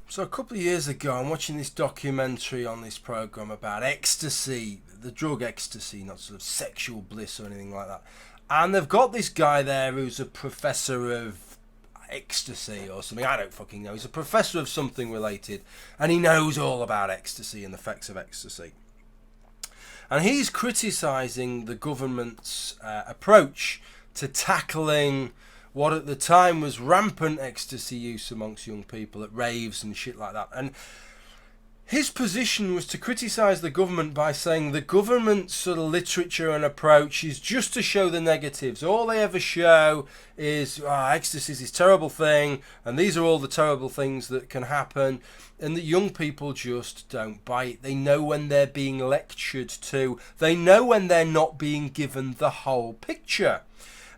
So a couple of years ago, I'm watching this documentary on this program about ecstasy, the drug ecstasy, not sort of sexual bliss or anything like that. And they've got this guy there who's a professor of ecstasy or something. I don't fucking know. He's a professor of something related, and he knows all about ecstasy and the effects of ecstasy. And he's criticising the government's approach to tackling what at the time was rampant ecstasy use amongst young people at raves and shit like that. And his position was to criticise the government by saying the government's sort of literature and approach is just to show the negatives. All they ever show is ecstasy is this terrible thing, and these are all the terrible things that can happen, and that young people just don't buy it. They know when they're being lectured to. They know when they're not being given the whole picture.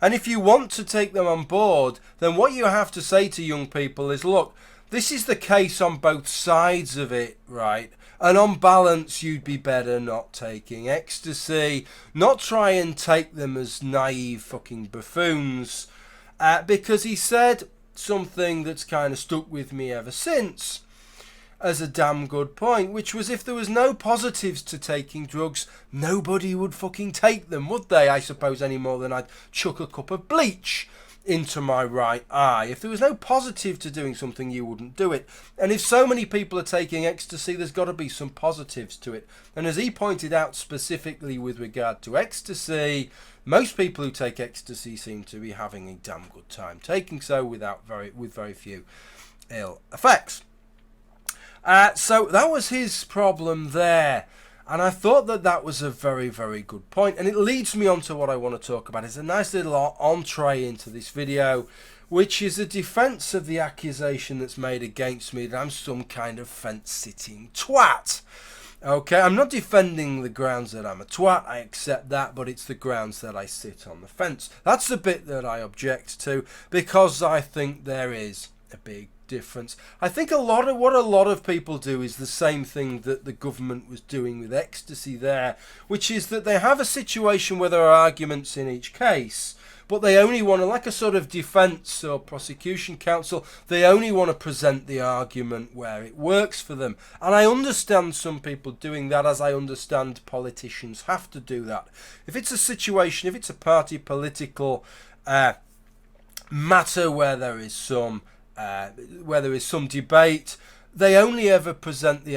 And if you want to take them on board, then what you have to say to young people is, look, this is the case on both sides of it, right? And on balance, you'd be better not taking ecstasy. Not try and take them as naive fucking buffoons. Because he said something that's kind of stuck with me ever since as a damn good point, which was if there was no positives to taking drugs, nobody would fucking take them, would they? I suppose any more than I'd chuck a cup of bleach into my right eye. If there was no positive to doing something, you wouldn't do it. And if so many people are taking ecstasy, there's got to be some positives to it. And as he pointed out specifically with regard to ecstasy, most people who take ecstasy seem to be having a damn good time taking so with very few ill effects. So that was his problem there. And I thought that was a very, very good point. And it leads me on to what I want to talk about. It's a nice little entree into this video, which is a defence of the accusation that's made against me that I'm some kind of fence-sitting twat. Okay, I'm not defending the grounds that I'm a twat, I accept that, but it's the grounds that I sit on the fence. That's the bit that I object to, because I think there is a big difference. I think what a lot of people do is the same thing that the government was doing with ecstasy there, which is that they have a situation where there are arguments in each case, but they only want to, like a sort of defence or prosecution counsel, they only want to present the argument where it works for them. And I understand some people doing that, as I understand politicians have to do that. If it's a situation, if it's a party political matter where there is some debate, they only ever present the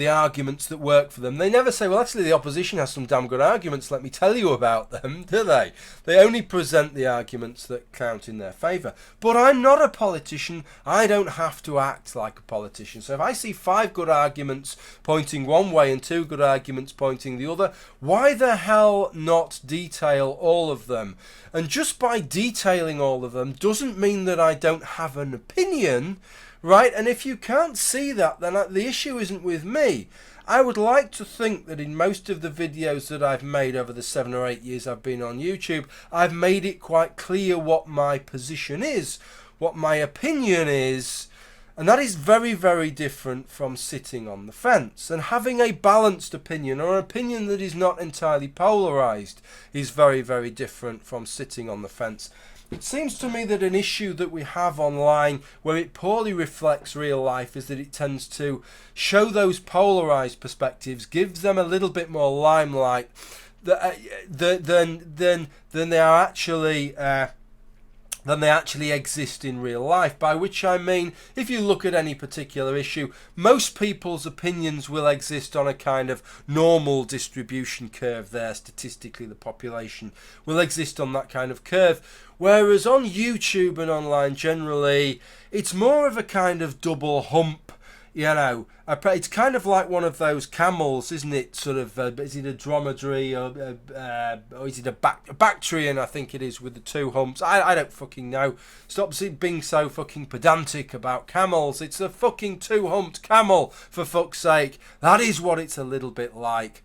arguments that work for them. They never say, well, actually, the opposition has some damn good arguments, let me tell you about them, do they? They only present the arguments that count in their favour. But I'm not a politician. I don't have to act like a politician. So if I see 5 good arguments pointing one way and 2 good arguments pointing the other, why the hell not detail all of them? And just by detailing all of them doesn't mean that I don't have an opinion, right? And if you can't see that, then the issue isn't with me. I would like to think that in most of the videos that I've made over the 7 or 8 years I've been on YouTube, I've made it quite clear what my position is, what my opinion is, and that is very, very different from sitting on the fence. And having a balanced opinion, or an opinion that is not entirely polarised, is very, very different from sitting on the fence. It seems to me that an issue that we have online where it poorly reflects real life is that it tends to show those polarised perspectives, gives them a little bit more limelight than they are actually than they actually exist in real life. By which I mean, if you look at any particular issue, most people's opinions will exist on a kind of normal distribution curve there. Statistically, the population will exist on that kind of curve. Whereas on YouTube and online generally, it's more of a kind of double hump. You know, it's kind of like one of those camels, isn't it? Sort of, is it a dromedary or is it a Bactrian? I think it is, with the 2 humps. I don't fucking know. Stop being so fucking pedantic about camels. It's a fucking 2-humped camel, for fuck's sake. That is what it's a little bit like.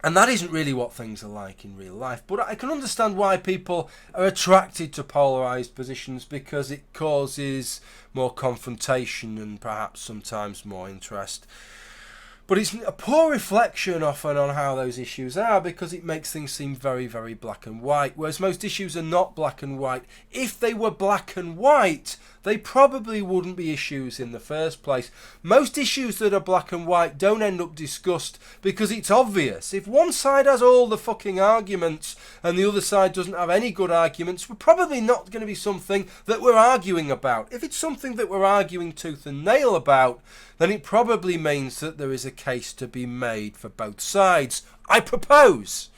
And that isn't really what things are like in real life. But I can understand why people are attracted to polarised positions, because it causes more confrontation and perhaps sometimes more interest. But it's a poor reflection often on how those issues are, because it makes things seem very, very black and white, whereas most issues are not black and white. If they were black and white, they probably wouldn't be issues in the first place. Most issues that are black and white don't end up discussed because it's obvious. If one side has all the fucking arguments and the other side doesn't have any good arguments, we're probably not going to be something that we're arguing about. If it's something that we're arguing tooth and nail about, then it probably means that there is a case to be made for both sides, I propose.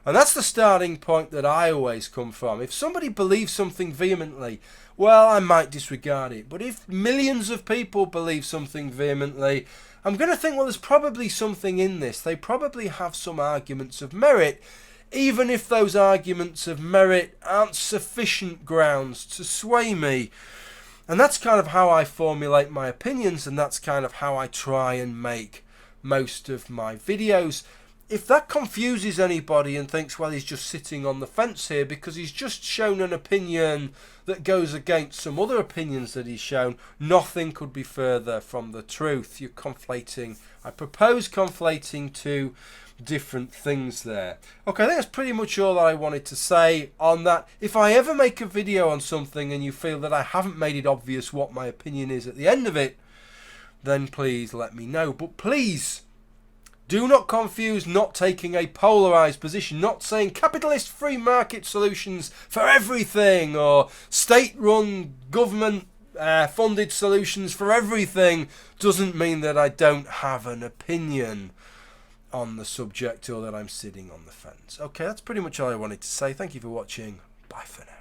And that's the starting point that I always come from. If somebody believes something vehemently, well, I might disregard it. But if millions of people believe something vehemently, I'm going to think, well, there's probably something in this. They probably have some arguments of merit, even if those arguments of merit aren't sufficient grounds to sway me. And that's kind of how I formulate my opinions, and that's kind of how I try and make most of my videos. If that confuses anybody and thinks, well, he's just sitting on the fence here because he's just shown an opinion that goes against some other opinions that he's shown, nothing could be further from the truth. You're conflating, I propose conflating two different things there. Okay, I think that's pretty much all that I wanted to say on that. If I ever make a video on something and you feel that I haven't made it obvious what my opinion is at the end of it, then please let me know. But please, do not confuse not taking a polarised position, not saying capitalist free market solutions for everything or state-run government funded solutions for everything doesn't mean that I don't have an opinion on the subject or that I'm sitting on the fence. Okay, that's pretty much all I wanted to say. Thank you for watching. Bye for now.